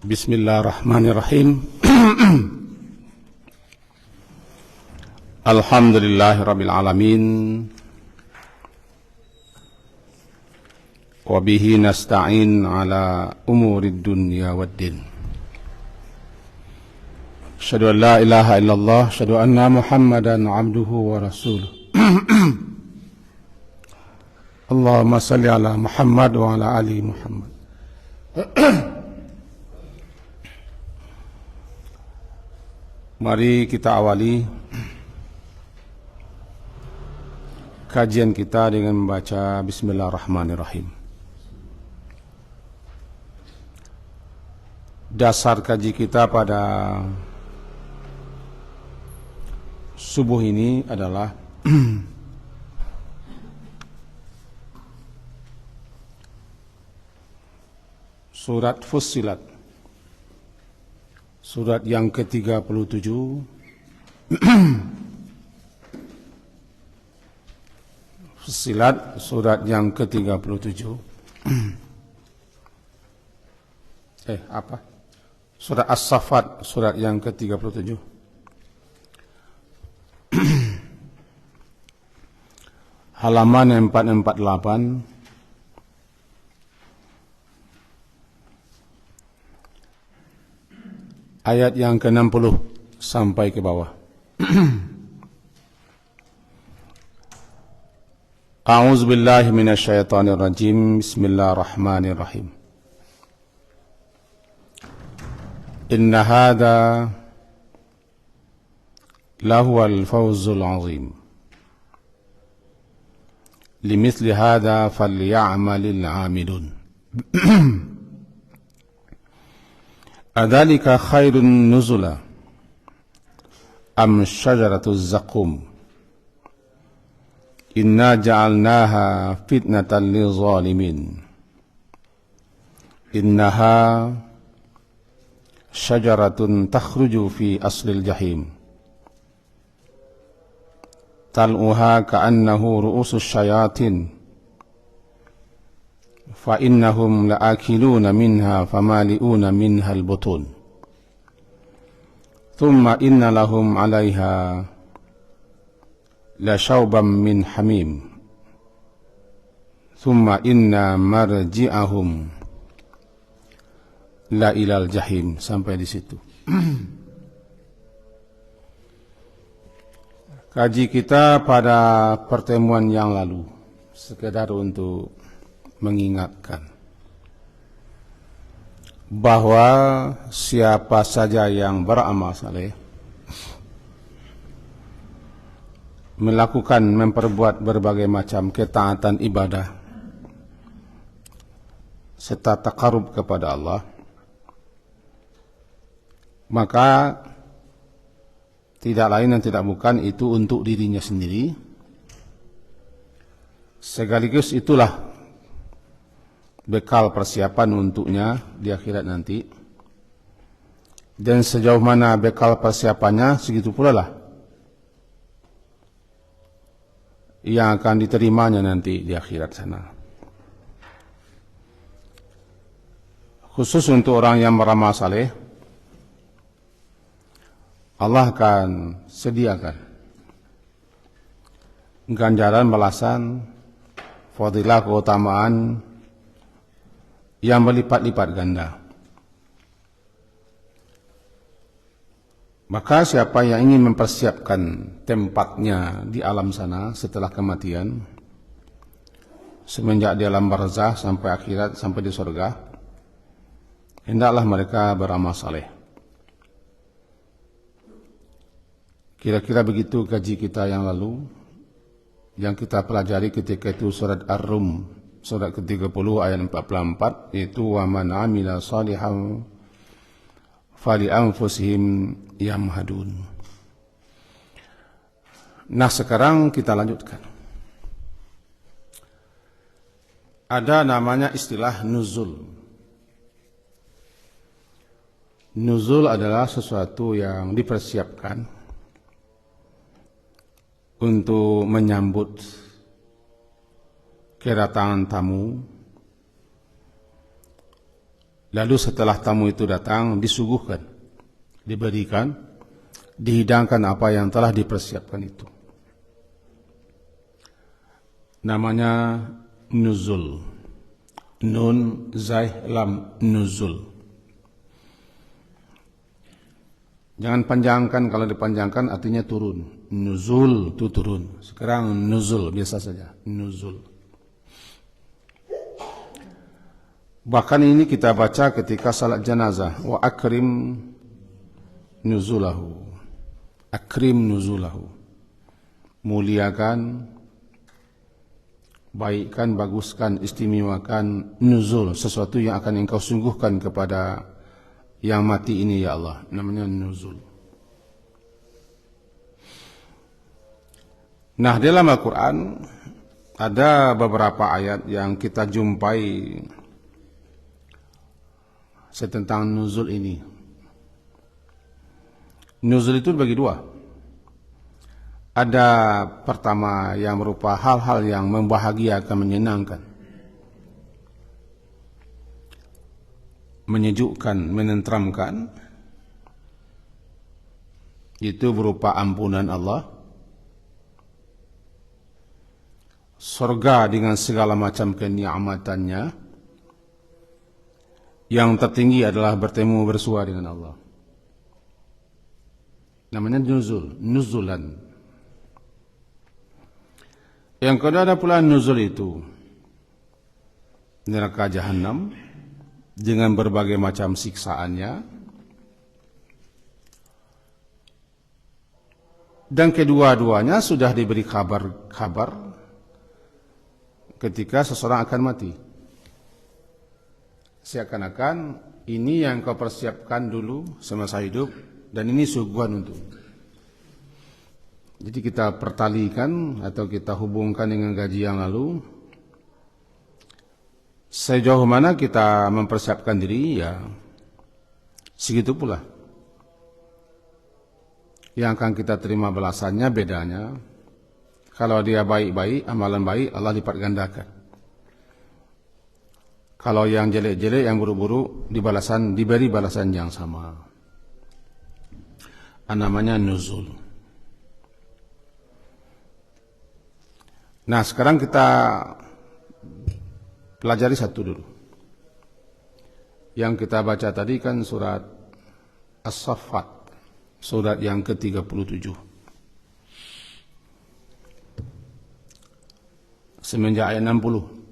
Bismillahirrahmanirrahim. Alhamdulillahirabbil alamin. Wa bihi nasta'in ala umurid dunya waddin. Asyhadu an la ilaha illallah, asyhadu anna Muhammadan abduhu wa rasuluh. Allahumma salli ala Muhammad wa ala ali Muhammad. Mari kita awali kajian kita dengan membaca Bismillahirrahmanirrahim. Dasar kaji kita pada subuh ini adalah surat Fussilat. Surat yang ke-37 Fussilat, surat yang ke-37 Surat As-Saffat, surat yang ke-37. Halaman 448 ayat yang ke-60 sampai ke bawah. A'udzu billahi minasyaitonir rajim. Bismillahirrahmanirrahim. Inna hadza lahuwal fawzul 'azim. Limithli hadza falya'malil 'amilun. Adzalika khairun nuzula am syajaratuz zaqqum inna ja'alnaha fitnatan lizalimin innaha syajaratun takhruju fi aslil jahim tal'uha ka'annahu ru'usus syayatin فإنهم لآكلون منها فمالئون منها البطون ثم إن لهم عليها لشوبا من حميم ثم إن مرجعهم لا إلى الجحيم. Sampai di situ. Kaji kita pada pertemuan yang lalu sekedar untuk mengingatkan bahwa siapa saja yang beramal saleh melakukan, memperbuat berbagai macam ketaatan ibadah serta taqarrub kepada Allah, maka tidak lain dan tidak bukan itu untuk dirinya sendiri, sekaligus itulah bekal persiapan untuknya di akhirat nanti. Dan sejauh mana bekal persiapannya, segitu pula lah yang akan diterimanya nanti di akhirat sana. Khusus untuk orang yang beramal saleh, Allah akan sediakan ganjaran, balasan, fadilah, keutamaan yang berlipat-lipat ganda. Maka siapa yang ingin mempersiapkan tempatnya di alam sana setelah kematian, semenjak di alam barzakh sampai akhirat, sampai di surga, hendaklah mereka beramal saleh. Kira-kira begitu kaji kita yang lalu, yang kita pelajari ketika itu surat Ar-Rum, surat ke-30 ayat 44, yaitu wa man amila salihan fali anfusihim yamhadun. Nah, sekarang kita lanjutkan. Ada namanya istilah nuzul. Nuzul adalah sesuatu yang dipersiapkan untuk menyambut kedatangan tamu Lalu setelah tamu itu datang, disuguhkan, diberikan, dihidangkan apa yang telah dipersiapkan itu. Namanya nuzul. Nun, zai, lam, nuzul. Jangan panjangkan, kalau dipanjangkan artinya turun. Nuzul itu turun. Sekarang nuzul biasa saja, nuzul. Bahkan ini kita baca ketika salat jenazah. Wa akrim nuzulahu. Akrim nuzulahu. Muliakan, baikkan, baguskan, istimewakan nuzul, sesuatu yang akan engkau sungguhkan kepada yang mati ini ya Allah. Namanya nuzul. Nah, dalam Al-Quran ada beberapa ayat yang kita jumpai tentang nuzul ini. Nuzul itu bagi dua. Ada pertama yang berupa hal-hal yang membahagiakan, menyenangkan, menyejukkan, menenteramkan. Itu berupa ampunan Allah, surga dengan segala macam kenikmatannya. Yang tertinggi adalah bertemu bersua dengan Allah. Namanya nuzul, nuzulan. Yang kedua ada pula nuzul itu neraka jahanam dengan berbagai macam siksaannya. Dan kedua-duanya sudah diberi kabar ketika seseorang akan mati. Seakan-akan ini yang kau persiapkan dulu semasa hidup dan ini suguhan untuk. Jadi kita pertalikan atau kita hubungkan dengan gaji yang lalu. Sejauh mana kita mempersiapkan diri, ya segitu pula yang akan kita terima balasannya. Bedanya, kalau dia baik-baik, amalan baik, Allah lipat gandakan. Kalau yang jelek-jelek, yang buruk-buruk, diberi balasan yang sama. Namanya nuzul. Nah, sekarang kita pelajari satu dulu. Yang kita baca tadi kan surat As-Saffat, surat yang ke-37. Semenjak ayat 60.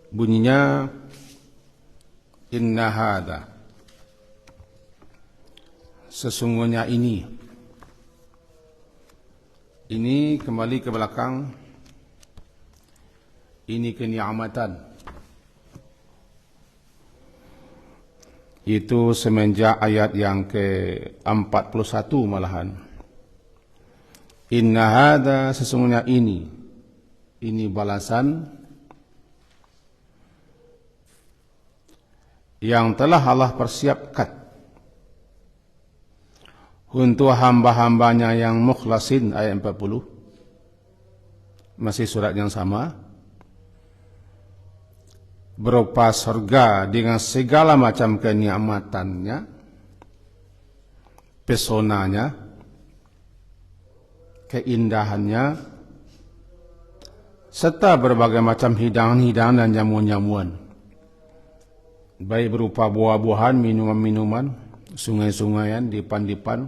Bunyinya, inna hadha, sesungguhnya ini kembali ke belakang, ini kenikmatan. Itu semenjak ayat yang ke-41 malahan. Inna hadha, sesungguhnya ini balasan yang telah Allah persiapkan untuk hamba-hambanya yang mukhlasin. Ayat 40, masih surat yang sama, berupa surga dengan segala macam kenikmatannya, pesonanya, keindahannya, serta berbagai macam hidangan-hidangan dan jamuan-jamuan, baik berupa buah-buahan, minuman-minuman, sungai-sungaian, dipan-dipan,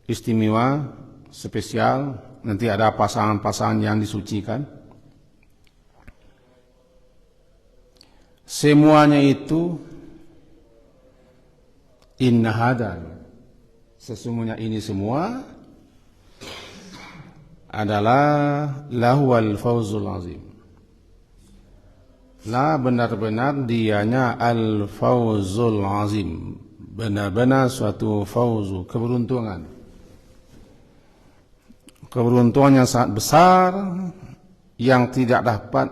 istimewa, spesial. Nanti ada pasangan-pasangan yang disucikan. Semuanya itu inna hadha, sesungguhnya ini semua adalah lahwal fawzul azim. La, benar-benar dianya al-fawzul azim, benar-benar suatu fawzu, keberuntungan. Keberuntungan yang sangat besar yang tidak dapat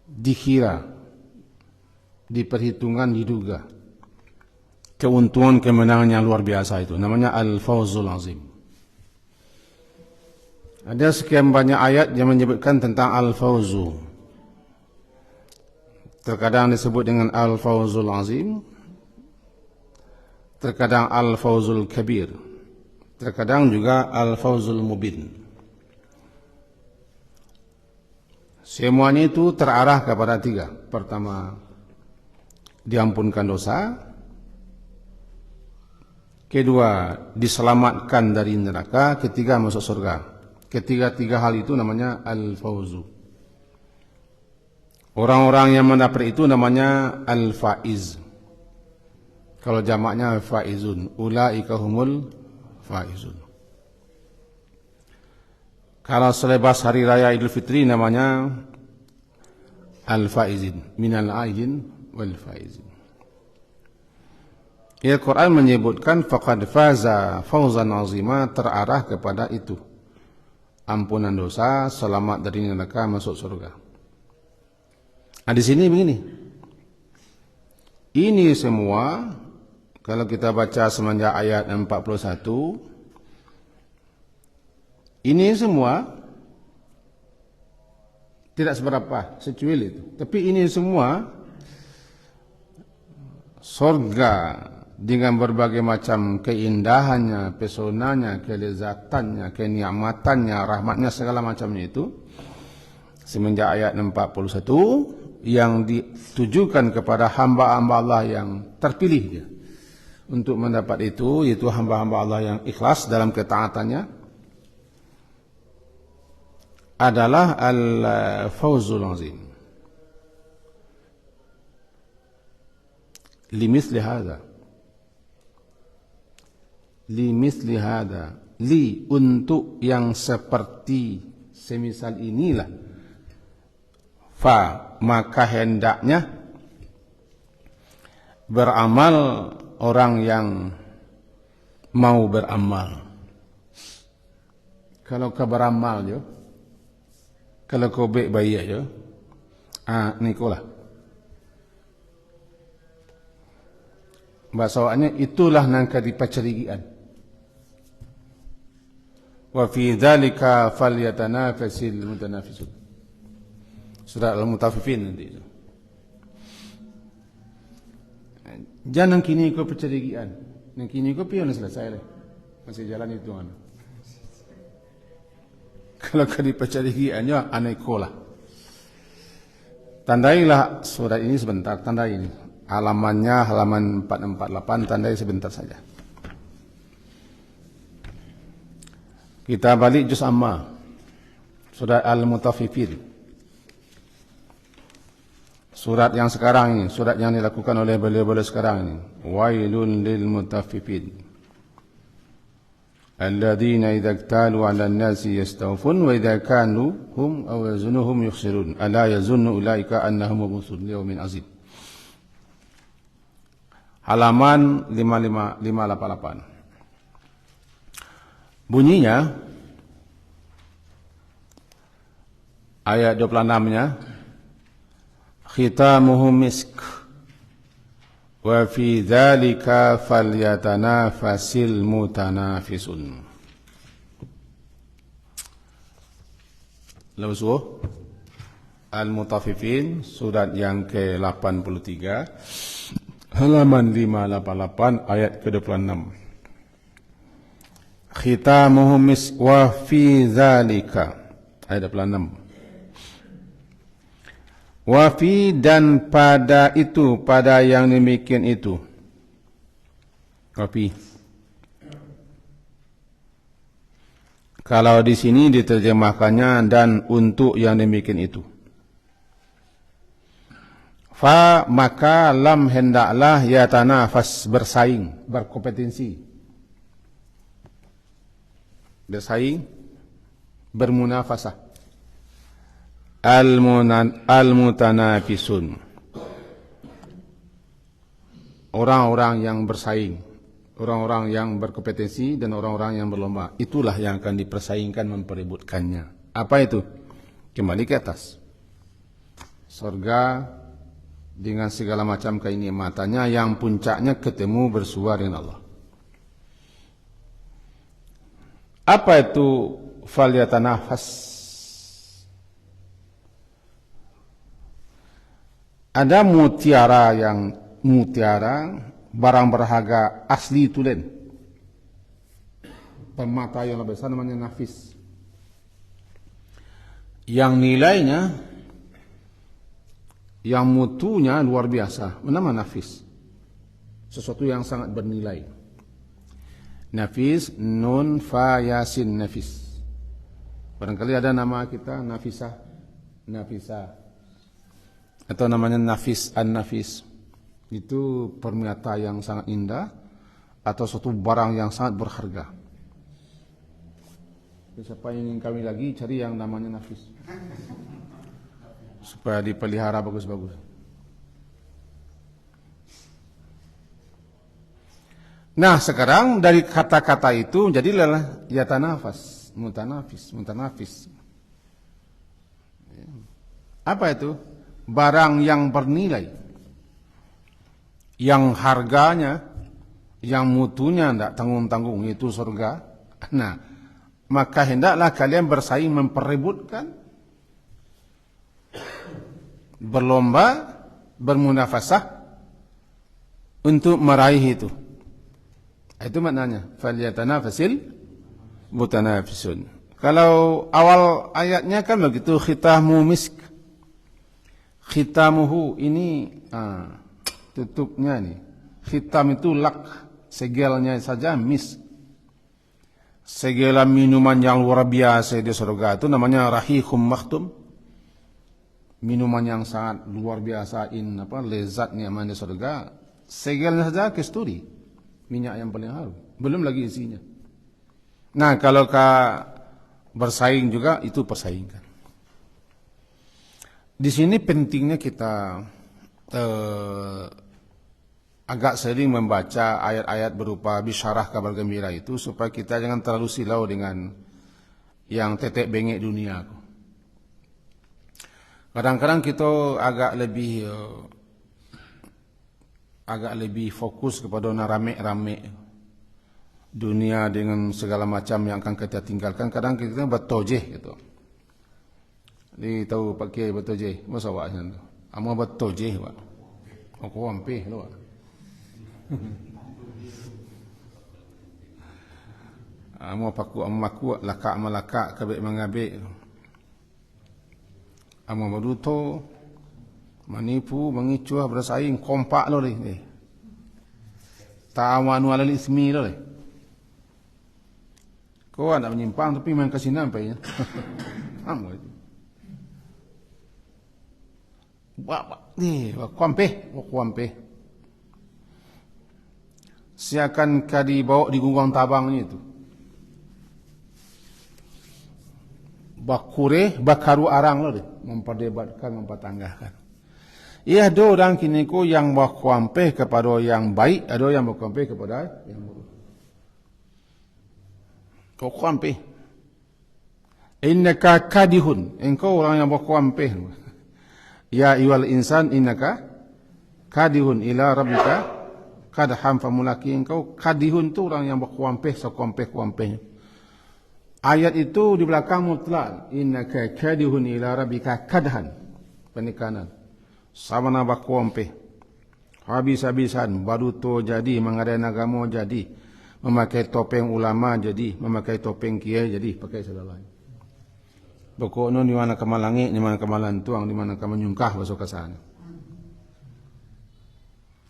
dikira, diperhitungkan, diduga. Keuntungan, kemenangan yang luar biasa itu namanya al-fawzul azim. Ada sekian banyak ayat yang menyebutkan tentang al-fawzu. Terkadang disebut dengan al-fawzul azim, terkadang al-fawzul kabir, terkadang juga al-fawzul mubin. Semuanya itu terarah kepada tiga. Pertama, diampunkan dosa. Kedua, diselamatkan dari neraka. Ketiga, masuk surga. Ketiga-tiga hal itu namanya al-fawzu. Orang-orang yang mendapat itu namanya al-faiz. Kalau jamaknya faizun, ulaika humul faizun. Kalau selepas hari raya Idul Fitri namanya al-faizin, minal aidin wal faizin. Al-Quran menyebutkan faqad faza fawzan azima, terarah kepada itu. Ampunan dosa, selamat dari neraka, masuk surga. Nah, di sini begini. Ini semua kalau kita baca semenjak ayat 41, ini semua tidak seberapa, secuil itu. Tapi ini semua surga dengan berbagai macam keindahannya, pesonanya, kelezatannya, kenikmatannya, rahmatnya, segala macamnya itu semenjak ayat 41 yang ditujukan kepada hamba-hamba Allah yang terpilih dia untuk mendapat itu, yaitu hamba-hamba Allah yang ikhlas dalam ketaatannya, adalah al-fawzul azim. Limithli hadza, limithli hadza, li, untuk yang seperti semisal inilah, fa, maka hendaknya beramal orang yang mau beramal. Kalau kau beramal jo, kalau kau baik baik jo, nikolah. Bahasanya itulah nangka dipacarigian. Wa fi dzalika falyatanafasil mutanafisun. Surah Al-Mutaffifin nanti itu. Jangan kini kau percarigian. Nang kini kau pion selesai lah. Masih jalan itu kan. Kalau kau dipacarigiannya aneh kolah. Tandailah surat ini sebentar, tandai ini. Halamannya halaman 448, tandai sebentar saja. Kita balik juz amma, surat Al-Mutaffifin. Surat yang sekarang ini, surat yang dilakukan oleh beliau-beliau sekarang ini. Wailun lil mutaffifin, alladzina idza iktalu 'alan nasi yastawfun wa idza kanu hum aw yazunuhum yukhsirun. Ala yazunnu ulaika annahum mab'utsun liyaumin azim. Halaman 588. Bunyinya ayat 26-nya, khitamuhu misk wa fi dzalika falyatanafasil mutanafisun. Lawzuh Al-Mutaffifin, surat yang ke-83, halaman 588, ayat ke-26. Khitamuhu misk wa fi dzalika, ayat 26. Wa fi, dan pada itu, pada yang demikian itu. Wa fi. Kalau di sini diterjemahkannya dan untuk yang demikian itu. Fa, maka lam hendaklah yatanafas, bersaing, berkompetensi. Bersaing, bermunafasah. Al-mutanafisun, orang-orang yang bersaing, orang-orang yang berkompetensi dan orang-orang yang berlomba. Itulah yang akan dipersaingkan, memperebutkannya. Apa itu? Kembali ke atas. Surga dengan segala macam kenikmatannya yang puncaknya ketemu bersua dengan Allah. Apa itu falyatanafas. Ada mutiara barang berharga asli tulen. Permata yang lebih besar namanya nafis. Yang nilainya, yang mutunya luar biasa, nama nafis. Sesuatu yang sangat bernilai. Nafis, nun, fa, yasin, nafis. Barangkali ada nama kita Nafisah, atau namanya Nafis, An-Nafis. Itu permata yang sangat indah atau suatu barang yang sangat berharga. Siapa yang ingin kami lagi cari yang namanya Nafis supaya dipelihara bagus-bagus. Nah sekarang dari kata-kata itu jadilah yatanafas, mutanafis. Apa itu? Barang yang bernilai, yang harganya, yang mutunya tidak tanggung-tanggung, itu surga. Nah, maka hendaklah kalian bersaing memperebutkan, berlomba, bermunafasah untuk meraih itu. Itu maknanya falyatanafasil mutanafisun. Kalau awal ayatnya kan begitu, khitamu misk. Khitamuhu ini tutupnya nih. Khitam itu lak, segelnya saja misk. Segala minuman yang luar biasa di surga itu namanya rahiqum makhtum. Minuman yang sangat luar biasa, lezatnya di surga. Segelnya saja kasturi, minyak yang paling harum, belum lagi isinya. Nah, kalau bersaing juga itu persaingan. Di sini pentingnya kita agak sering membaca ayat-ayat berupa bisyarah kabar gembira itu supaya kita jangan terlalu silau dengan yang tetek bengek dunia. Kadang-kadang kita agak lebih fokus kepada rame-rame dunia dengan segala macam yang akan kita tinggalkan. Kadang kita bertojeh gitu. Dia tahu pakai bertojeh, masa awaknya tu. Amo bertojeh pak. Aku wampeh tu. Amo paku lakak malakak kabek mangabek. Amo baduto manipu mengicuah bersaing kompak lo deh. Ta'awanu 'alal ismi lo deh. Kau nak menyimpang tapi main kasih nampai ya. Amo itu. Kuampe. Siakan kadi bawa di gunggang tabangnya itu. Bakaru arang lo deh, memperdebatkan, mempertanggakan. Ia ada orang kini ko yang berkuampe kepada yang baik, ada yang berkuampe kepada yang buruk. Kau kuampe. Innaka kadihun, engkau orang yang berkuampe. Ya ayyuhal insan innaka kadihun ila rabbika kadham famulaki. Engkau kadihun tu orang yang berkuampe sekuampe-kuampenya. Ayat itu di belakang mutlak. Innaka kadihun ila rabbika kadhan. Penekanan. Sama na berkuampe. Habis-habisan baru tu jadi mengadakan agama jadi. Memakai topeng ulama jadi. Memakai topeng kiai jadi. Pakai segala lain. Pokoknya di mana kemalangi, di mana kemalantuang, di mana kemanyungkah masuk ke sana.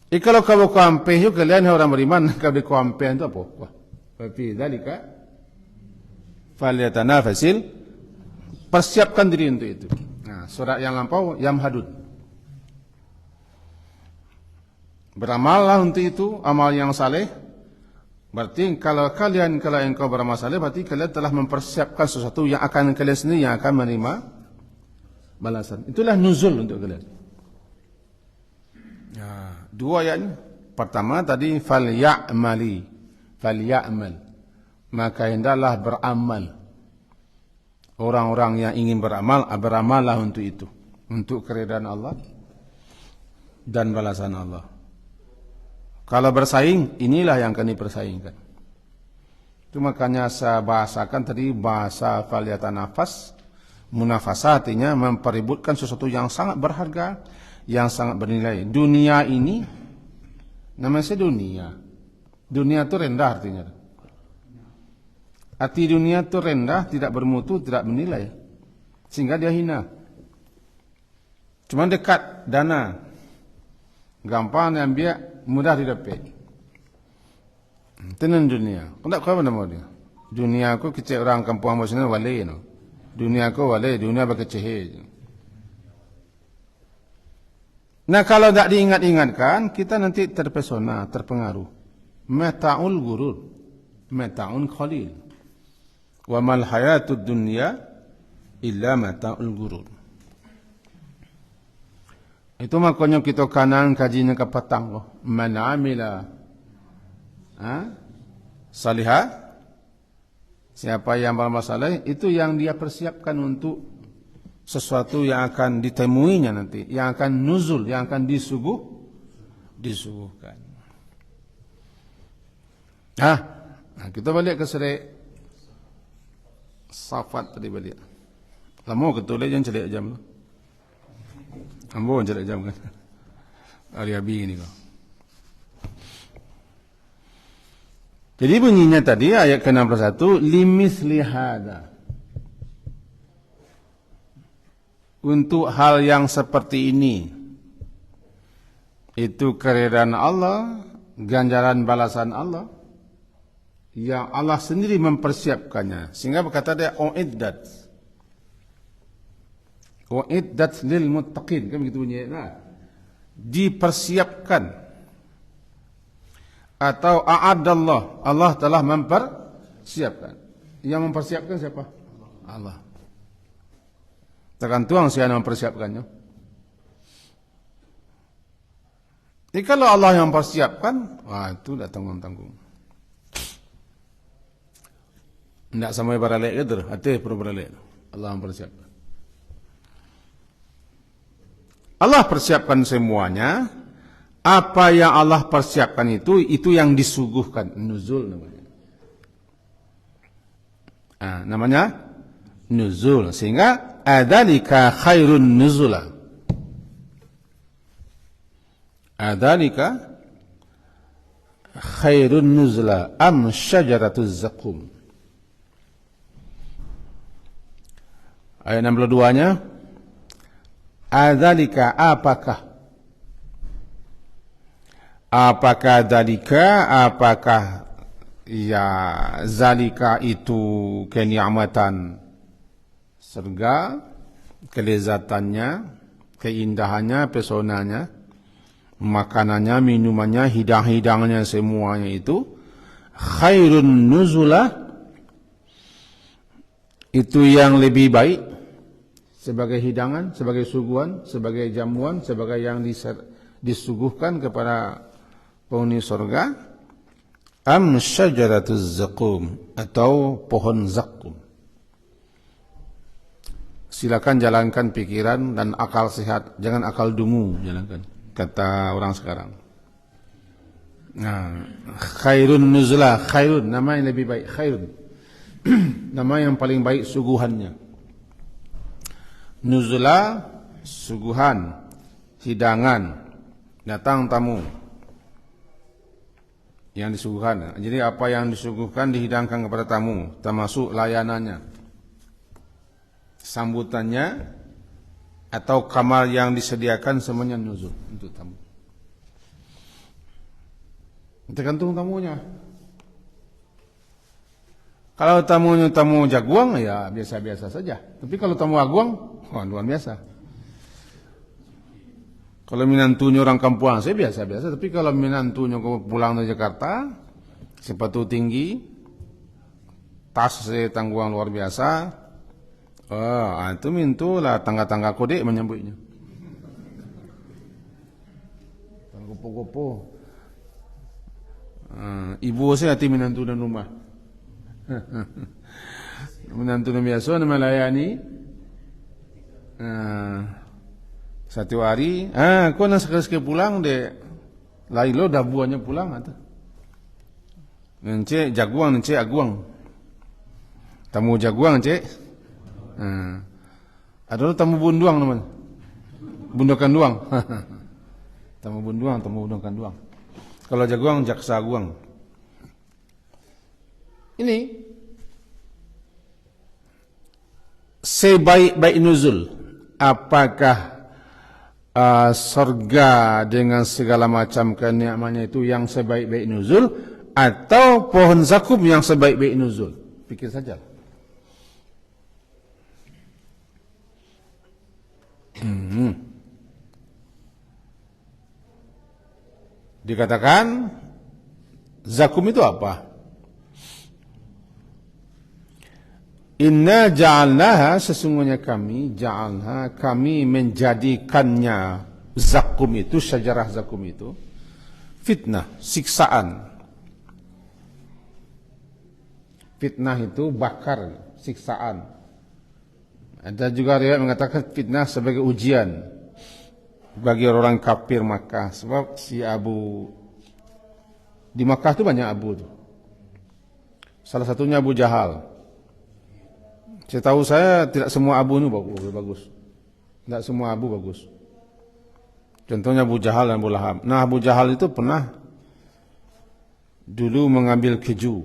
Kalau kau kuampe itu kalian orang beriman, kau di kuampe itu apa? Berarti dalika falyatanafasil, persiapkan diri untuk itu. Nah, surat yang lampau yamhadud. Beramallah untuk itu, amal yang saleh. Berarti kalau engkau beramal saleh, berarti kalian telah mempersiapkan sesuatu yang akan kalian sendiri yang akan menerima balasan. Itulah nuzul untuk kalian. Ya, dua ayat. Pertama tadi falya'mal. Maka hendaklah beramal. Orang-orang yang ingin beramallah untuk itu, untuk keridaan Allah dan balasan Allah. Kalau bersaing, inilah yang akan dipersaingkan. Itu makanya saya bahasakan tadi bahasa falyatanafas. Munafasah artinya memperebutkan sesuatu yang sangat berharga, yang sangat bernilai. Dunia ini namanya dunia. Dunia itu rendah artinya. Arti dunia itu rendah, tidak bermutu, tidak bernilai. Sehingga dia hina. Cuma dekat dana. Gampang diambil, mudah didapat. Tenan dunia. Kenapa kau nama dia? Dunia aku kecil orang kampung maksudnya wale no. Dunia aku wale, dunia berkecih. Nah kalau tak diingat-ingatkan, kita nanti terpesona, terpengaruh. Mata'ul gurur, mata'un khalil. Wa mal hayatud dunya illa mata'ul gurur. Itu makanya kita kanan kajinya ke petang. Man amila salihah. Siapa yang bermasalah itu yang dia persiapkan untuk sesuatu yang akan ditemuinya nanti, yang akan nuzul, yang akan disuguhkan. Nah, kita balik ke surah Safat tadi balik. Lama ketulai jangan celik jam tu. Ambo celik jam kan. Hari abi ni kau. Jadi bunyinya tadi ayat ke-61 limisli hada. Untuk hal yang seperti ini itu keridaan Allah, ganjaran balasan Allah yang Allah sendiri mempersiapkannya. Sehingga berkata dia uiddat lil muttaqin, kan begitu bunyinya. Dipersiapkan atau a'adallah, Allah telah mempersiapkan. Yang mempersiapkan siapa? Allah. Tergantung siapa yang mempersiapkannya. Jadi kalau Allah yang mempersiapkan, wah itu tak tanggung-tanggung. Tidak sampai beralek gitu, hati perlu beralek. Allah mempersiapkan. Allah persiapkan semuanya. Apa yang Allah persiapkan itu yang disuguhkan. Nuzul namanya. Namanya nuzul. Sehingga adalika khairun nuzula. Adalika khairun nuzula am syajaratuz zakum. Ayat 62-nya. Adalika apakah? Apakah dalika, apakah ya zalika itu kenikmatan surga, kelezatannya, keindahannya, pesonanya, makanannya, minumannya, hidang-hidangnya semuanya itu khairun nuzulah, itu yang lebih baik sebagai hidangan, sebagai suguhan, sebagai jamuan, sebagai yang disuguhkan kepada penghuni surga, am syajaratuz zakum, atau pohon zakum. Silakan jalankan pikiran dan akal sehat, jangan akal dungu, jalankan, kata orang sekarang. Nah, khairun nuzula, khairun, nama yang lebih baik, khairun. Nama yang paling baik suguhannya. Nuzula, suguhan, hidangan, datang tamu yang disuguhkan. Jadi apa yang disuguhkan dihidangkan kepada tamu, termasuk layanannya, sambutannya, atau kamar yang disediakan semuanya nuzul untuk tamu. Tergantung tamunya. Kalau tamunya tamu jagoan ya biasa-biasa saja. Tapi kalau tamu agung, luar biasa. Kalau menantunya orang kampung, saya biasa-biasa. Tapi kalau menantunya pulang dari Jakarta, sepatu tinggi, tas tanggungan luar biasa, itu mintulah tangga-tangga kode menyambutnya. Gopo-gopo. Ibu saya hati menantu dan rumah. Menantu dan biasa melayani. Satu hari, kau nak sekali pulang deh, lain lo dah buahnya pulang atau? Encik jaguang, encik aguang. Tamu jaguang, encik. Ada tamu bunduang namanya. Bundukan duang. Tamu bunduang, tamu bundukan duang. Kalau jaguang, jaksa aguang. Ini sebaik-baik nuzul. Apakah surga dengan segala macam kenikmatannya itu yang sebaik-baik nuzul, atau pohon zakum yang sebaik-baik nuzul? Pikir saja. Dikatakan zakum itu apa? Inna ja'alnaha, sesungguhnya kami menjadikannya zakum itu, syajarah zakum itu fitnah, siksaan. Fitnah itu bakar, siksaan. Ada juga riwayat mengatakan fitnah sebagai ujian bagi orang kafir Makkah. Sebab si Abu, di Makkah itu banyak Abu tuh. Salah satunya Abu Jahal. Setahu saya tidak semua Abu ini bagus. Tidak semua Abu bagus. Contohnya Abu Jahal dan Abu Lahab. Nah, Abu Jahal itu pernah dulu mengambil keju.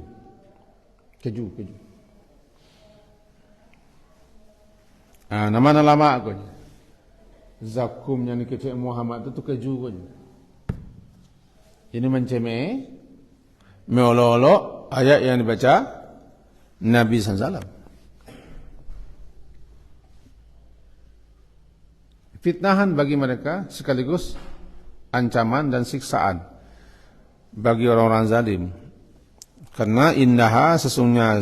Nah, nama lama aku. Zakum yang dikecek Muhammad itu keju pun. Ini mencemeh, meolok ayat yang dibaca Nabi SAW. Fitnahan bagi mereka sekaligus ancaman dan siksaan bagi orang-orang zalim. Karena innaha, sesungguhnya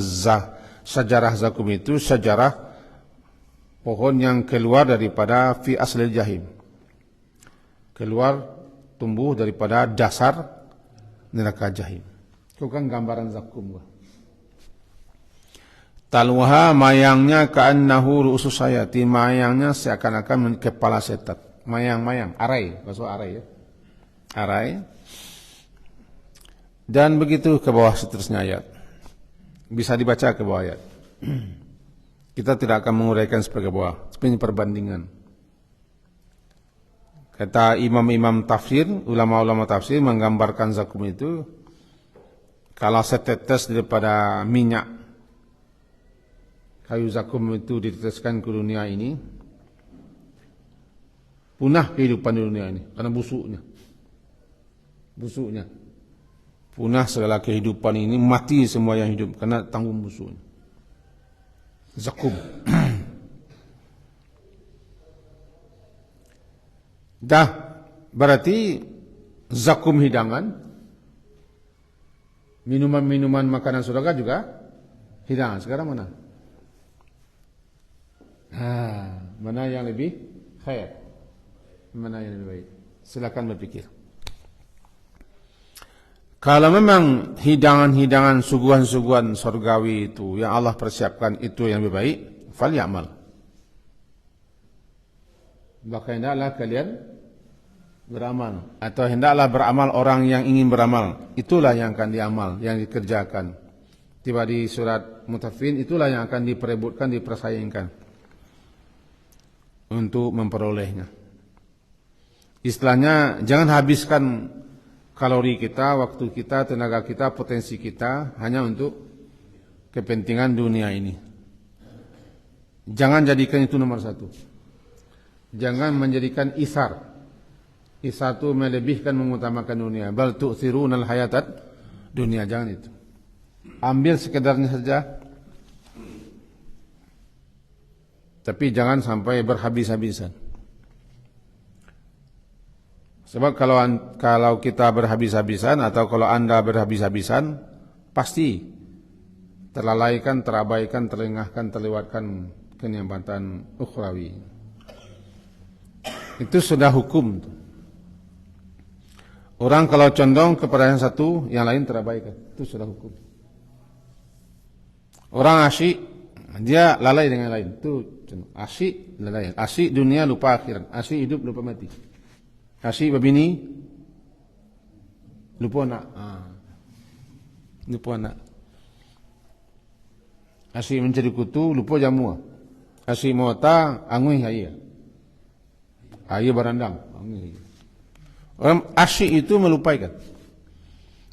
syajarah zakum itu syajarah pohon yang keluar daripada fi aslil jahim. Keluar tumbuh daripada dasar neraka jahim. Itu kan gambaran zakum. Talwaha, mayangnya ka'annahu ru'usus sayati, mayangnya seakan-akan kepala setan. Mayang, arai, maksud arai ya. Arai. Dan begitu ke bawah seterusnya ayat. Bisa dibaca ke bawah ayat. Kita tidak akan menguraikan sebagai bawah. Seperti perbandingan. Kata imam-imam tafsir, ulama-ulama tafsir menggambarkan zakum itu, kalau setetes daripada minyak kayu zakum itu diteteskan ke dunia ini, punah kehidupan di dunia ini karena busuknya punah segala kehidupan ini, mati semua yang hidup karena tanggung busuknya zakum. Dah berarti zakum hidangan, minuman-minuman makanan surga juga hidangan. Sekarang mana? Mana yang lebih khair? Mana yang lebih baik? Silakan berpikir. Kalau memang hidangan-hidangan, suguhan-suguhan surgawi itu yang Allah persiapkan itu yang lebih baik, falyamal. Maka hendaklah kalian beramal, atau hendaklah beramal orang yang ingin beramal. Itulah yang akan diamal, yang dikerjakan. Tiba di surat Mutaffifin, itulah yang akan diperebutkan, dipersaingkan untuk memperolehnya. Istilahnya, jangan habiskan kalori kita, waktu kita, tenaga kita, potensi kita hanya untuk kepentingan dunia ini. Jangan jadikan itu nomor satu. Jangan menjadikan isar. Isar itu melebihkan, mengutamakan dunia. Bal tu'thirunal hayatat dunia. Jangan itu. Ambil sekedarnya saja. Tapi jangan sampai berhabis-habisan. Sebab kalau kita berhabis-habisan atau kalau Anda berhabis-habisan, pasti terlalaikan, terabaikan, terlengahkan, terlewatkan kenikmatan ukhrawi. Itu sudah hukum. Orang kalau condong kepada yang satu, yang lain terabaikan. Itu sudah hukum. Orang asyik, dia lalai dengan yang lain. Itu asyik, lalai. Asyik dunia lupa akhirat. Asyik hidup lupa mati. Asyik berbini lupa nak. lupa anak. Asyik mencari kutu, lupa jamu. Asyik mota, angui ayah. Ayah barandang, angui. Orang asyik itu melupaikan.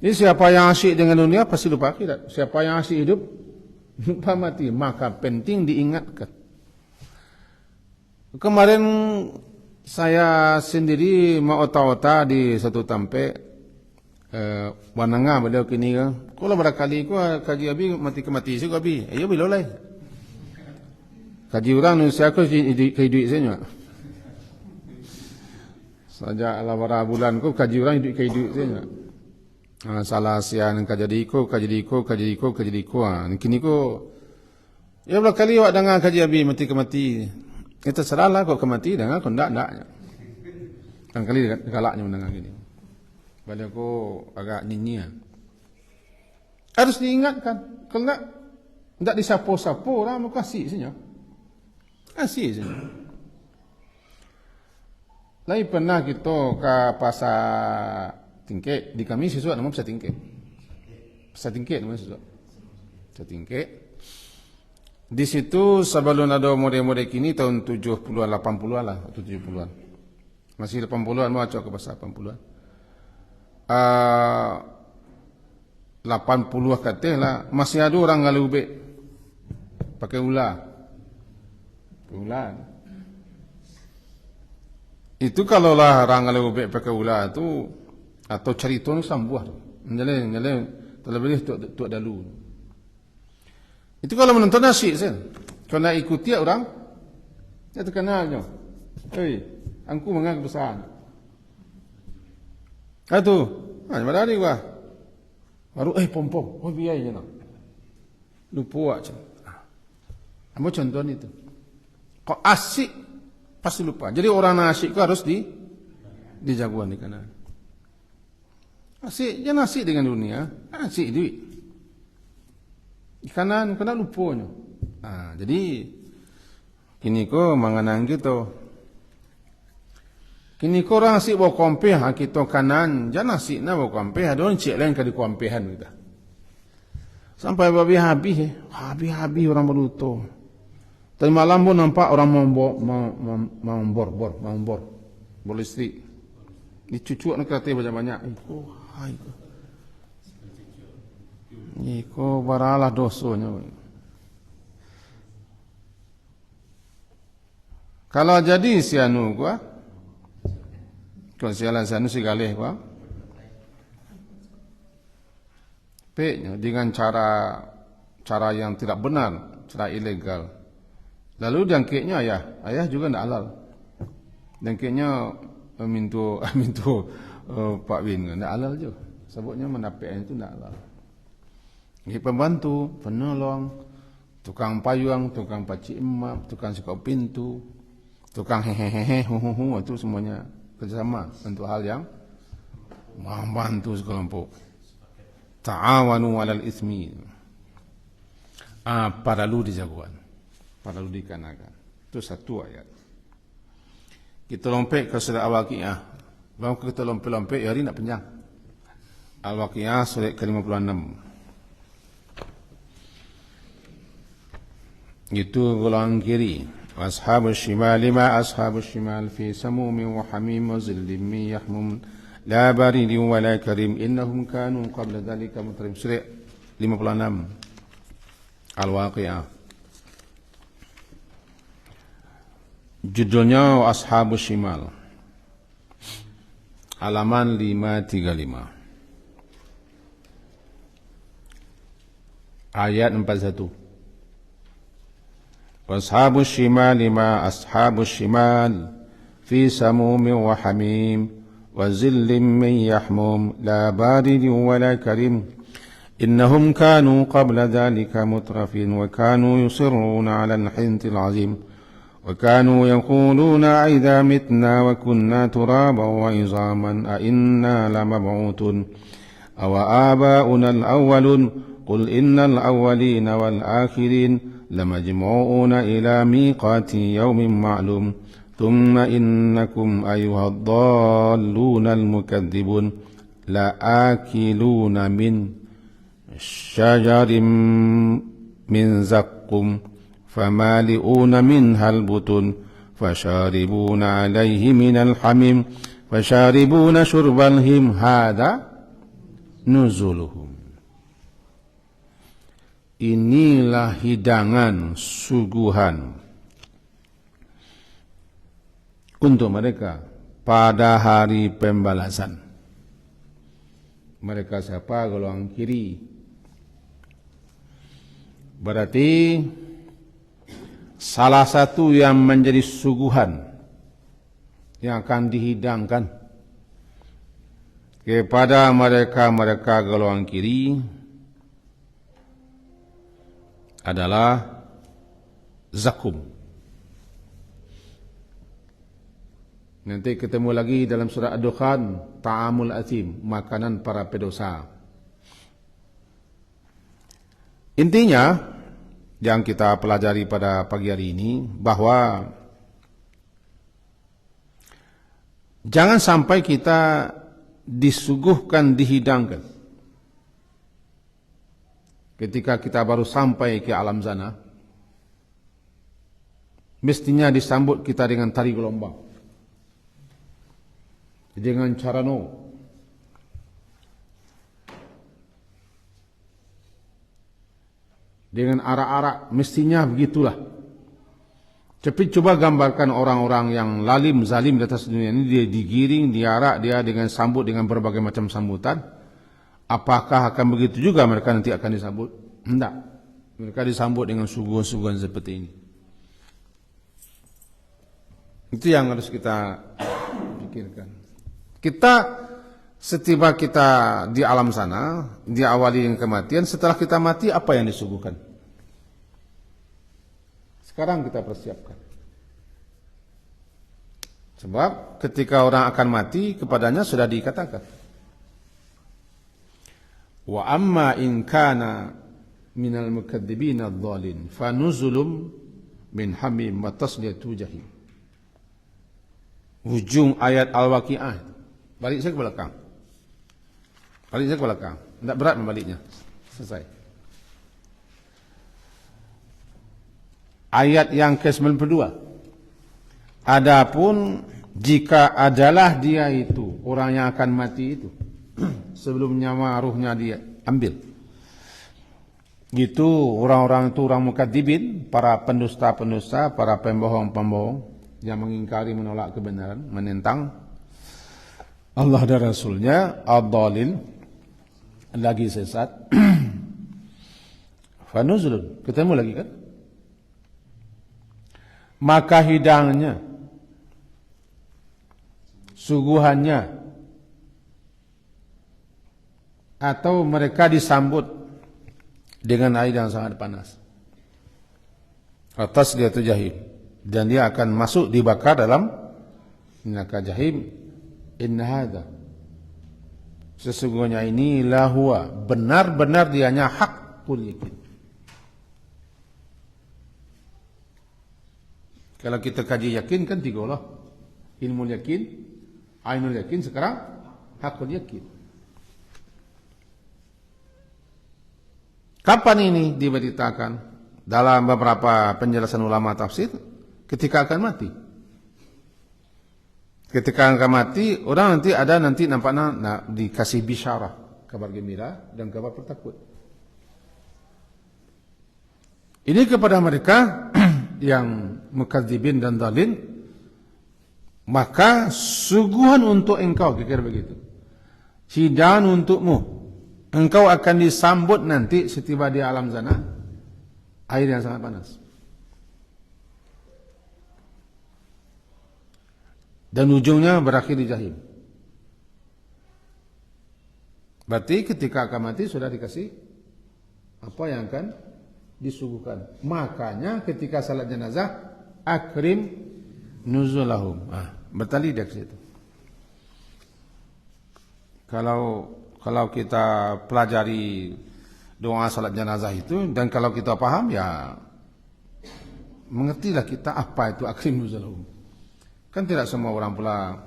Jadi siapa yang asyik dengan dunia pasti lupa akhirat. Siapa yang asyik hidup lupa mati. Maka penting diingatkan. Kemarin saya sendiri mau ota-ota di satu tempat Wananga beliau kini kan. Kalau barangkali ko kaji abi mati kemati sih abi. Ayo bilolai. Kaji orang Indonesia ko hidup saya. Saja ala bara bulan ko kaji orang hidup saya. Salah sian kaji ko. Kini ko ya barangkali awak dengar kaji abi mati kemati. Kita seralah kok kemati dengar ko ndak. Barangkali galaknya mendengar gini. Balik aku agak nyinyir. Harus diingatkan. Kalau tidak disapu-sapu orang mau kasih saja. Kasih saja. Lagi pernah kita ke pasar Tingkek. Di kami siswa nama pasar Tingkek. Pasar Tingkek namanya siswa. Pasar Tingkek. Di situ sebelum ada model-model kini tahun 70-an, 80-an lah. 70-an. Masih 80-an mau acok ke pasar 80-an. 80 kata lah masih ada orang ngalubek pakai ular. Itu kalau lah orang ngalubek pakai ular tu atau cerita ni sambuah tu. Nyale terlebih tu dalu. Itu kalau menonton asyik sen. Kalau nak ikuti orang dia terkenalnya. Hei, angku mengang besar. Aduh, mana ada gua? Baru pom-pom. Oh biaya je nak. Lupa aja. Ambil contoh ni tu. Kau asyik pasti lupa. Jadi orang asyik kau harus di jagoan di kanan. Asyik, jangan asyik dengan dunia. Asyik duit. Di kanan lupanya. Jadi kini ko manganang gitu. Kini korang asyik bawa kompeh, kita kanan, jangan asyik nak bawa kompeh, ada orang cik lain kali kompehan kita. Sampai habis orang berluto. Tadi malam pun nampak orang membor listrik. Dicucuk nak kereta banyak-banyak. Iko baralah dosanya. Kalau jadi si anu gua kalau sialan sana si galih bang, peknya dengan cara yang tidak benar, cara ilegal. Lalu jangkitnya ayah juga tidak halal. Jangkitnya mintu Pak Win tidak halal juga. Sebabnya mendapat itu tidak halal. Ini pembantu, penolong, tukang payung, tukang pacik emak, tukang sikap pintu, tukang hehehe, itu semuanya kerjasama untuk hal yang membantu sekelompok. Ta'awanu 'alal ismi. Perlu dijagoan. Perlu dikanakan. Itu satu ayat. Kita lompat ke surat Al-Waqiah. Baru kita lompat hari nak panjang. Al-Waqiah surat ke-56. Itu golongan kiri. وأصحاب الشمال ما أصحاب الشمال في سموم وحميم وظل من يحموم لا بارد ولا كريم إنهم كانوا قبل ذلك مترفين. Surah 56 Al-Waqiah. Judulnya Ashabus Shimal. Halaman 535. Ayat 41. وأصحاب الشمال ما أصحاب الشمال في سموم وحميم وظل من يحموم لا بارد ولا كريم إنهم كانوا قبل ذلك مترفين وكانوا يصرون على الحنث العظيم وكانوا يقولون أئذا متنا وكنا ترابا وعظاما أئنا لمبعوثون أو آباؤنا الأولون قل إن الأولين والآخرين لمجموعون إلى ميقات يوم معلوم ثم إنكم أيها الضالون المكذبون لآكلون من syajarim min zakkum famali'una minhal butun fasharibuna alaihi minal hamim fasharibuna syurbal him hada nuzuluhum. Inilah hidangan suguhan untuk mereka pada hari pembalasan. Mereka siapa? Golongan kiri. Berarti salah satu yang menjadi suguhan yang akan dihidangkan kepada mereka golongan kiri adalah zakum. Nanti ketemu lagi dalam surah Ad-Dukhan, ta'amul athim, makanan para pedosa. Intinya yang kita pelajari pada pagi hari ini bahwa jangan sampai kita disuguhkan, dihidangkan ketika kita baru sampai ke alam sana, mestinya disambut kita dengan tari gelombang, dengan carano, dengan arak-arak, mestinya begitulah. Tapi coba gambarkan orang-orang yang lalim, zalim di atas dunia ini, dia digiring, diarak, dia dengan sambut dengan berbagai macam sambutan. Apakah akan begitu juga mereka nanti akan disambut? Tidak. Mereka disambut dengan suguhan-suguhan seperti ini. Itu yang harus kita pikirkan. Kita setiba kita di alam sana, diawali dengan kematian, setelah kita mati apa yang disuguhkan? Sekarang kita persiapkan. Sebab ketika orang akan mati, kepadanya sudah dikatakan, wa amma in kana minal mukadzibin adh-dhalin fa nuzulum min hamim wa tasliyatu jahim. Ujung ayat Al-Waqiah. Balik saya ke belakang. Tidak berat membaliknya. Selesai. Ayat yang ke-92. Adapun jika adalah dia itu, orang yang akan mati itu, sebelum nyawa ruhnya dia ambil, itu orang-orang itu orang mukadzibin, para pendusta-pendusta, para pembohong-pembohong yang mengingkari, menolak kebenaran, menentang Allah dan Rasulnya, ad-dhalin, lagi sesat. Fanuzulun, ketemu lagi kan? Maka hidangnya, suguhannya, atau mereka disambut dengan air yang sangat panas. Atas dia itu jahim, dan dia akan masuk dibakar dalam neraka jahim. Inna hadza, sesungguhnya ini lahua, benar-benar dianya haqqul yakin. Kalau kita kaji yakin kan tiga lah, ilmu yakin, ainul yakin, sekarang haqqul yakin. Kapan ini diberitakan? Dalam beberapa penjelasan ulama tafsir, ketika akan mati. Ketika akan mati, orang nanti ada nampaknya dikasih bisyarah, kabar gembira dan kabar bertakut. Ini kepada mereka yang mukadzibin dan dhalin, maka suguhan untuk engkau, kira-kira begitu. Hidangan untukmu, engkau akan disambut nanti setiba di alam sana, air yang sangat panas. Dan ujungnya berakhir di jahim. Berarti ketika akan mati sudah dikasih apa yang akan disuguhkan. Makanya ketika salat jenazah, akrim nuzulahum. Bertali dari situ. Kalau kita pelajari doa salat jenazah itu, dan kalau kita paham, ya mengertilah kita apa itu akrim nuzulahum. Kan tidak semua orang pula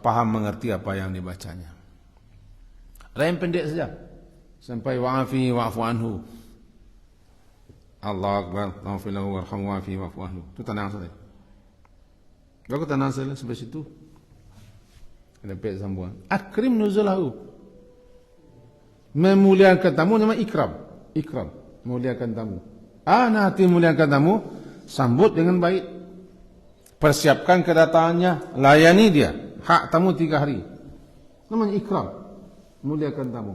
paham mengerti apa yang dibacanya. Ada yang pendek saja. sampai wa'afi wa'fu anhu. Allah Akbar, maghfir lahu warhamhu wa'afi wa'fu anhu. Itu tenang saja. Bagus tenang saja sampai situ. Ada pek sambungan. Akrim nuzulahu. Memuliakan tamu nama ikram. Ikram, muliakan tamu. Nanti muliakan tamu, sambut dengan baik. Persiapkan kedatangannya, layani dia. Hak tamu 3 hari. Namanya ikram, muliakan tamu.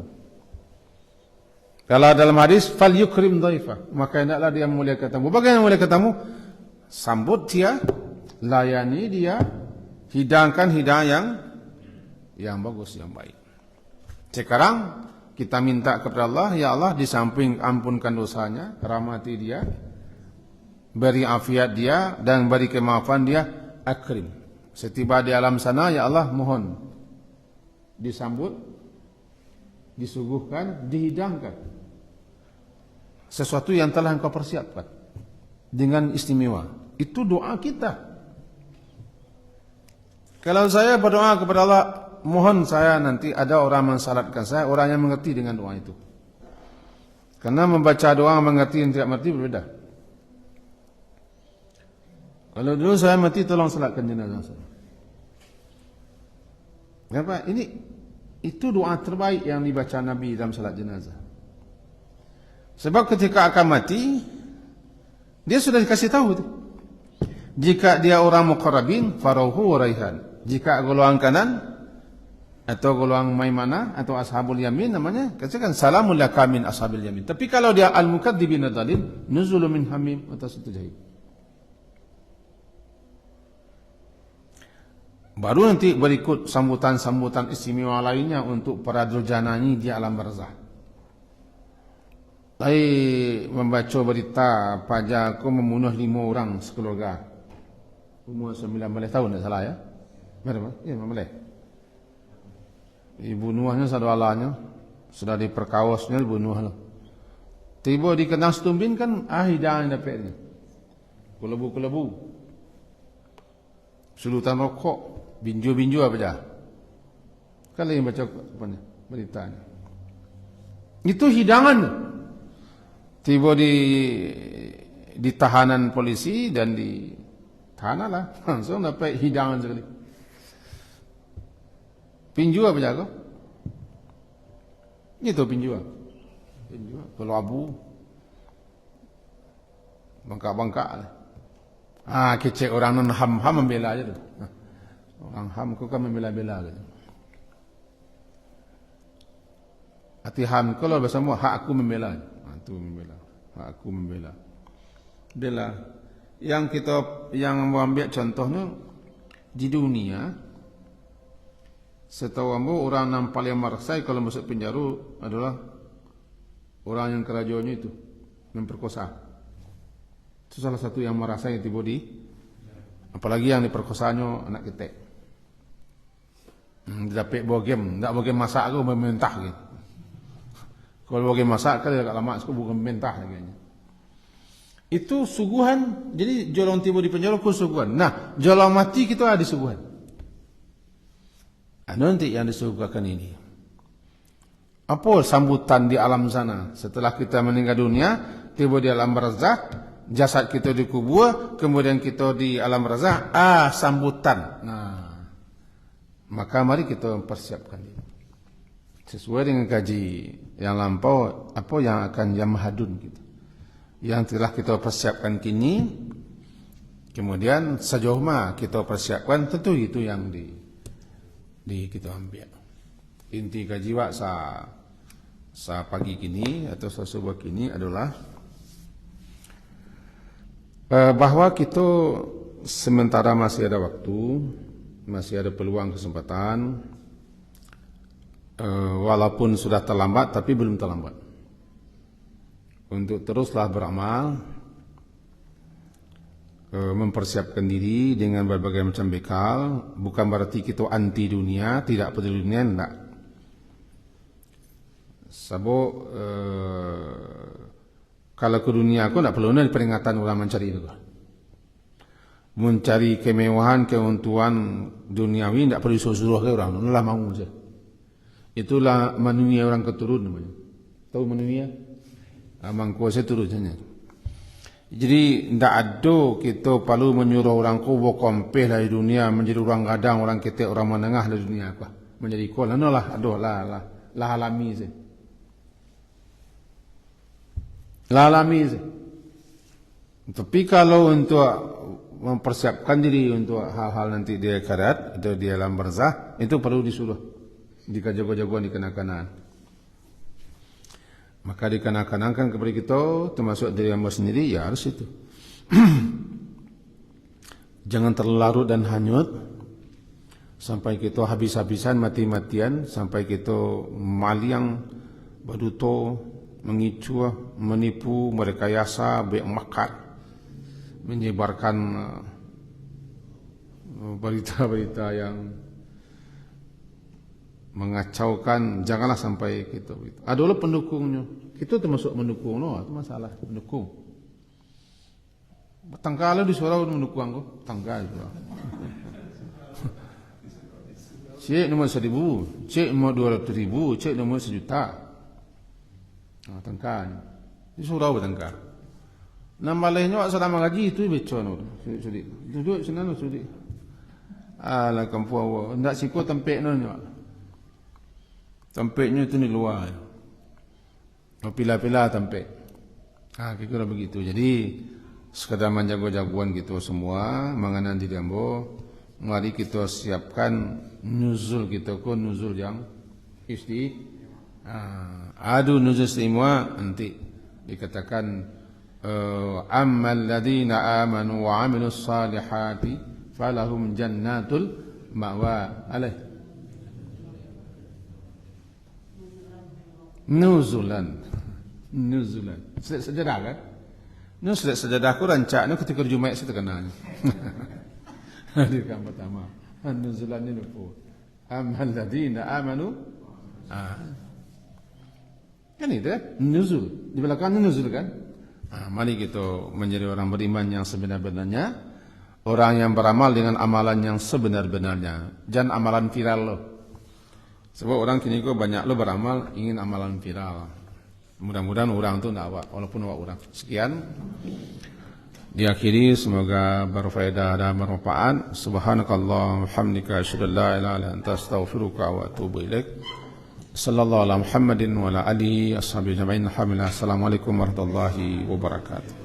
Kalau dalam hadis, fal yukrim dhaifah, maka hendaklah dia memuliakan tamu. Bagaimana memuliakan tamu? Sambut dia, layani dia, hidangkan hidangan yang bagus, yang baik. Sekarang kita minta kepada Allah, ya Allah, di samping ampunkan dosanya, rahmati dia, beri afiat dia, dan beri kemaafan dia, akrim. Setiba di alam sana, ya Allah, mohon disambut, disuguhkan, dihidangkan sesuatu yang telah engkau persiapkan dengan istimewa. Itu doa kita. Kalau saya berdoa kepada Allah, mohon saya nanti ada orang mensalatkan saya, orang yang mengerti dengan doa itu. Karena membaca doa mengerti dan tidak mengerti berbeda. Kalau dulu saya mati, tolong salatkan jenazah saya. Kenapa? Itu doa terbaik yang dibaca Nabi dalam salat jenazah. Sebab ketika akan mati, dia sudah dikasih tahu itu. Jika dia orang muqarrabin, farauhu wa raihan. Jika golongan kanan atau golongan maimanah atau ashabul yamin, namanya katakan salamun laka min ashabil yamin. Tapi kalau dia al-mukadzibin dzalin, nuzulun min hamim atau satu jahim. Baru nanti berikut sambutan-sambutan istimewa lainnya untuk para durjanani di alam barzah. Saya membaca berita pajakku membunuh 5 orang sekeluarga. Umur 19 tahun, tak salah ya? Berapa? Ya, 19. Dibunuhnya saudara-saudaranya, sudah diperkawasnya dibunuh. Tiba dikenal setumbin kan, hidangan dapatnya. Kelebu-kelebu. Sulutan rokok, binju-binju apa dah. Kalian yang baca beritanya. Itu hidangan. Tiba di tahanan polisi dan di tahanan lah. Langsung dapat hidangan sekali. Pinju apa jago? Itu pinju. Pinju, kelabu, bangka-bangka. Kecek orang non ham membela aja tu. Orang ham kau kan membela-bela gitu. Hati ham kalau bersama hak aku membela. Itu membela. Hak aku membela. Bela. Yang ambil contohnya di dunia. Setahu ambo orang yang paling marsai kalau masuk penjara adalah orang yang kerajaannya itu memperkosa. Itu salah satu yang merasai tiba di, apalagi yang diperkosanya anak kita. Dapat bawa game, tak bawa game masak aku mementah gitu. Kalau bawa game masak kan agak lama aku bukan mementah lagi. Itu suguhan. Jadi jolong tiba di penjara ku suguhan. Nah, jolong mati kita ada suguhan. Nanti yang disuguhkan ini. Apa sambutan di alam sana? Setelah kita meninggal dunia, tiba di alam barzakh, jasad kita dikubur, kemudian kita di alam barzakh, sambutan. Nah, maka mari kita persiapkan ini. Sesuai dengan kaji yang lampau, apa yang akan Yamahadun kita. Yang telah kita persiapkan kini, kemudian sejauh mana kita persiapkan, tentu itu yang kita ambil. Inti kaji sa pagi kini atau sa subuh kini adalah bahwa kita sementara masih ada waktu, masih ada peluang kesempatan, walaupun sudah terlambat tapi belum terlambat untuk teruslah beramal, mempersiapkan diri dengan berbagai macam bekal. Bukan berarti kita anti dunia, tidak peduli dunia, tidak. Sebab kalau ke dunia aku tidak perlu peringatan orang mencari itu. Mencari kemewahan, keuntungan duniawi tidak perlu suruh ke orang, itulah mau saja. Itulah manusia orang keturun namanya. Tahu menunya? Mangko saya turunnya. Jadi ndak ada kita perlu menyuruh orang kubo kompeh dari dunia menjadi orang gadang, orang ketek, orang menengah dari dunia apa? Menjadi kol, lah, aduh lah alami sih. Lah alami sih. Tapi kalau untuk mempersiapkan diri untuk hal-hal nanti di akhirat atau di alam barzah, itu perlu disuruh jika jago-jagoan dikenakan. Maka dikenakan kepada kita termasuk diri hamba sendiri, ya harus itu. Jangan terlalu larut dan hanyut sampai kita habis-habisan, mati-matian, sampai kita maliang, baduto, mengicu, menipu, merekayasa, makar, menyebarkan berita-berita yang mengacaukan. Janganlah sampai kita gitu. Adalah pendukungnya. Kita termasuk mendukung, no, itu masalah mendukung. Tangkal di surau mendukung aku, tangkal juga. Cek nomor 1.000, cek nomor 200.000, cek nomor 1.000.000. Tangkal. Di surau tangkal. Nama lainnya selama ngaji itu beco no. Sudi. Duduk sana no sudi. Alah kampung awak. Ndak siko tempek no. Tempeknya itu di luar. Pila-pila tempek. Kira-kira begitu. Jadi sekadar menjago-jagoan gitu semua, mengenal diri ambo. Mari kita siapkan nuzul kita ko nuzul yang adu nuzul semua nanti dikatakan ammal ladina amanu wa amilus salihati falahum jannatul ma'wa alaih nuzulan. Sejadah kan? Ini sudah sejadah aku rancak ni ketika Jumaat saya terkenal. Hadir kan pertama. Nuzulan ni lupa. Amal ladina amanu. Kan itu kan? Nuzul. Di belakang nuzul kan? Mari kita menjadi orang beriman yang sebenar-benarnya. Orang yang beramal dengan amalan yang sebenar-benarnya. Jangan amalan viral loh. Sebab orang kini kok banyak lo beramal ingin amalan viral. Mudah-mudahan orang itu tidak awak, walaupun awak orang. Sekian. Diakhiri semoga berfaedah dan bermanfaat. Subhanakallah hamdika asyhadu an la ilaha illa anta astaghfiruka wa atubu ilaik. Sallallahu ala Muhammadin wa ala alihi ashabihi ajma'in. Assalamualaikum warahmatullahi wabarakatuh.